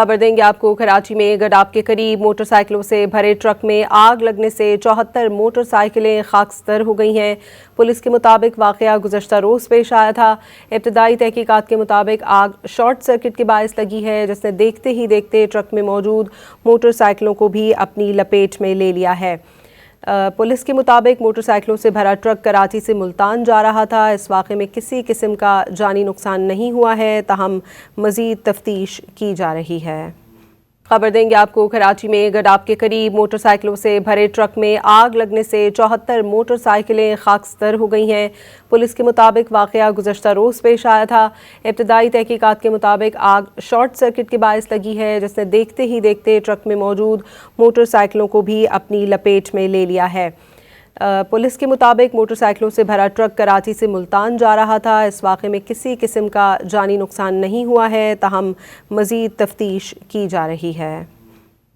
खबर देंगे आपको। कराची में गडाप के करीब मोटरसाइकिलों से भरे ट्रक में आग लगने से 74 मोटरसाइकिलें खाकस्तर हो गई हैं। पुलिस के मुताबिक वाक़या गुज़श्ता रोज़ पेश आया था। इब्तदाई तहकीकात के मुताबिक आग शॉर्ट सर्किट के बायस लगी है, जिसने देखते ही देखते ट्रक में मौजूद मोटरसाइकिलों को भी अपनी लपेट में ले लिया है। पुलिस के मुताबिक मोटरसाइकिलों से भरा ट्रक कराची से मुल्तान जा रहा था। इस वाक़े में किसी किस्म का जानी नुकसान नहीं हुआ है, ताहम मज़ीद तफ्तीश की जा रही है। खबर देंगे आपको। कराची में गडाप के करीब मोटरसाइकिलों से भरे ट्रक में आग लगने से 74 मोटरसाइकिलें खाकस्तर हो गई हैं। पुलिस के मुताबिक वाक़या गुज़श्ता रोज़ पेश आया था। इब्तदाई तहकीकात के मुताबिक आग शॉर्ट सर्किट के बायस लगी है, जिसने देखते ही देखते ट्रक में मौजूद मोटरसाइकिलों को भी अपनी लपेट में ले लिया है। पुलिस के मुताबिक मोटरसाइकिलों से भरा ट्रक कराची से मुल्तान जा रहा था। इस वाक़े में किसी किस्म का जानी नुकसान नहीं हुआ है, ताहम मज़ीद तफ्तीश की जा रही है।